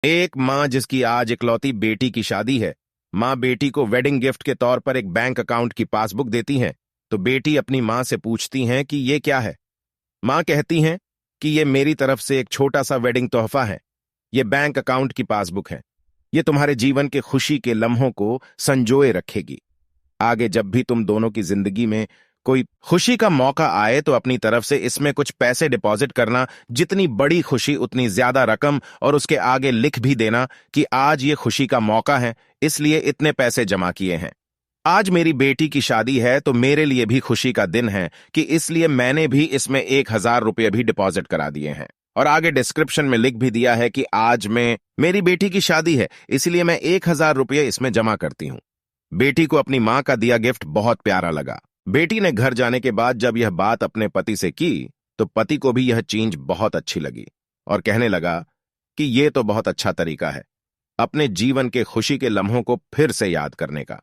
एक माँ जिसकी आज इकलौती बेटी की शादी है। माँ बेटी को वेडिंग गिफ्ट के तौर पर एक बैंक अकाउंट की पासबुक देती हैं, तो बेटी अपनी माँ से पूछती हैं कि ये क्या है। माँ कहती हैं कि ये मेरी तरफ से एक छोटा सा वेडिंग तोहफा है। ये बैंक अकाउंट की पासबुक है। ये तुम्हारे जीवन के खुशी के लम्हों को संजोए रखेगी। आगे जब भी तुम दोनों की जिंदगी में कोई खुशी का मौका आए तो अपनी तरफ से इसमें कुछ पैसे डिपॉजिट करना। जितनी बड़ी खुशी उतनी ज्यादा रकम, और उसके आगे लिख भी देना कि आज ये खुशी का मौका है, इसलिए इतने पैसे जमा किए हैं। आज मेरी बेटी की शादी है तो मेरे लिए भी खुशी का दिन है कि इसलिए मैंने भी इसमें 1,000 रुपये भी डिपॉजिट करा दिए हैं। और आगे डिस्क्रिप्शन में लिख भी दिया है कि आज में मेरी बेटी की शादी है, इसलिए मैं 1,000 रुपये इसमें जमा करती हूं। बेटी को अपनी मां का दिया गिफ्ट बहुत प्यारा लगा। बेटी ने घर जाने के बाद जब यह बात अपने पति से की तो पति को भी यह चीज बहुत अच्छी लगी और कहने लगा कि यह तो बहुत अच्छा तरीका है अपने जीवन के खुशी के लम्हों को फिर से याद करने का।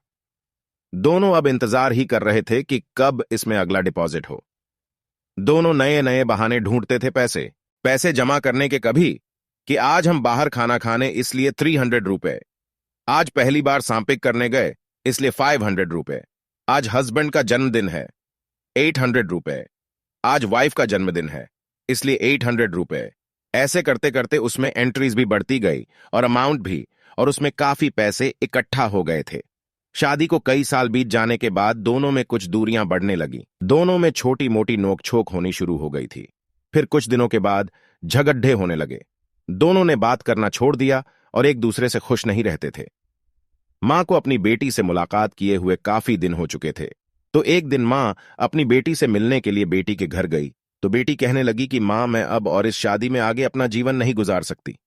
दोनों अब इंतजार ही कर रहे थे कि कब इसमें अगला डिपॉजिट हो। दोनों नए नए बहाने ढूंढते थे पैसे पैसे जमा करने के। कभी कि आज हम बाहर खाना खाने, इसलिए 300 रुपए। आज पहली बार सांपिक करने गए, इसलिए 500 रुपए। आज हस्बैंड का जन्मदिन है, 800 रुपए। आज वाइफ का जन्मदिन है, इसलिए 800 रुपए। ऐसे करते करते उसमें एंट्रीज भी बढ़ती गई और अमाउंट भी, और उसमें काफी पैसे इकट्ठा हो गए थे। शादी को कई साल बीत जाने के बाद दोनों में कुछ दूरियां बढ़ने लगी। दोनों में छोटी मोटी नोकझोंक होनी शुरू हो गई थी। फिर कुछ दिनों के बाद झगड्डे होने लगे। दोनों ने बात करना छोड़ दिया और एक दूसरे से खुश नहीं रहते थे। मां को अपनी बेटी से मुलाकात किए हुए काफी दिन हो चुके थे, तो एक दिन मां अपनी बेटी से मिलने के लिए बेटी के घर गई तो बेटी कहने लगी कि मां, मैं अब और इस शादी में आगे अपना जीवन नहीं गुजार सकती।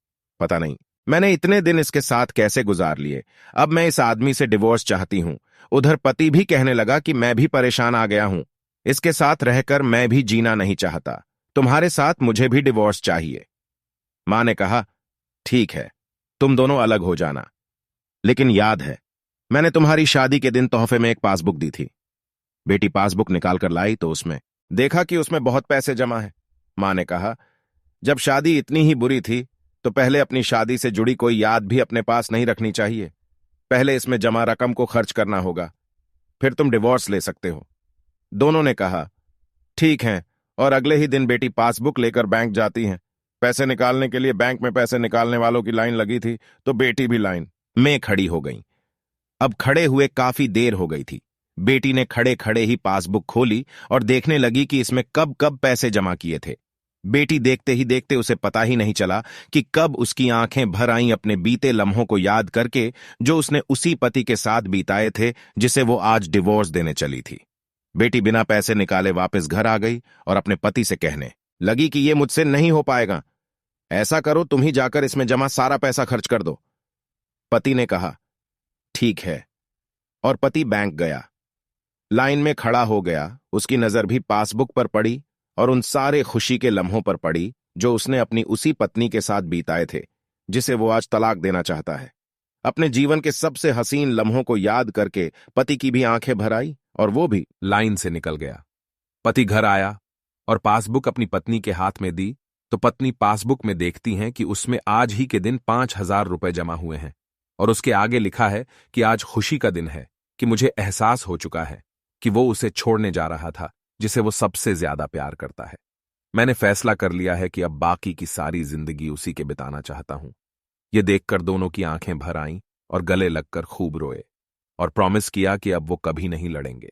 पता नहीं मैंने इतने दिन इसके साथ कैसे गुजार लिए। अब मैं इस आदमी से डिवोर्स चाहती हूं। उधर पति भी कहने लगा कि मैं भी परेशान आ गया हूं, इसके साथ रहकर मैं भी जीना नहीं चाहता। तुम्हारे साथ मुझे भी डिवोर्स चाहिए। मां ने कहा, ठीक है, तुम दोनों अलग हो जाना, लेकिन याद है मैंने तुम्हारी शादी के दिन तोहफे में एक पासबुक दी थी। बेटी पासबुक निकाल कर लाई तो उसमें देखा कि उसमें बहुत पैसे जमा है। मां ने कहा, जब शादी इतनी ही बुरी थी तो पहले अपनी शादी से जुड़ी कोई याद भी अपने पास नहीं रखनी चाहिए। पहले इसमें जमा रकम को खर्च करना होगा, फिर तुम डिवोर्स ले सकते हो। दोनों ने कहा, ठीक है, और अगले ही दिन बेटी पासबुक लेकर बैंक जाती है। पैसे निकालने के लिए बैंक में पैसे निकालने वालों की लाइन लगी थी, तो बेटी भी लाइन में खड़ी हो गई। अब खड़े हुए काफी देर हो गई थी। बेटी ने खड़े खड़े ही पासबुक खोली और देखने लगी कि इसमें कब कब पैसे जमा किए थे। बेटी देखते ही देखते उसे पता ही नहीं चला कि कब उसकी आंखें भर आईं अपने बीते लम्हों को याद करके, जो उसने उसी पति के साथ बीताए थे जिसे वो आज डिवोर्स देने चली थी। बेटी बिना पैसे निकाले वापस घर आ गई और अपने पति से कहने लगी कि ये मुझसे नहीं हो पाएगा। ऐसा करो, तुम ही जाकर इसमें जमा सारा पैसा खर्च कर दो। पति ने कहा, ठीक है, और पति बैंक गया। लाइन में खड़ा हो गया। उसकी नजर भी पासबुक पर पड़ी और उन सारे खुशी के लम्हों पर पड़ी जो उसने अपनी उसी पत्नी के साथ बीताए थे जिसे वो आज तलाक देना चाहता है। अपने जीवन के सबसे हसीन लम्हों को याद करके पति की भी आंखें भर आई और वो भी लाइन से निकल गया। पति घर आया और पासबुक अपनी पत्नी के हाथ में दी तो पत्नी पासबुक में देखती हैं कि उसमें आज ही के दिन 5,000 रुपए जमा हुए हैं और उसके आगे लिखा है कि आज खुशी का दिन है, कि मुझे एहसास हो चुका है कि वो उसे छोड़ने जा रहा था जिसे वो सबसे ज्यादा प्यार करता है। मैंने फैसला कर लिया है कि अब बाकी की सारी जिंदगी उसी के बिताना चाहता हूं। ये देखकर दोनों की आंखें भर आईं और गले लगकर खूब रोए और प्रॉमिस किया कि अब वो कभी नहीं लड़ेंगे।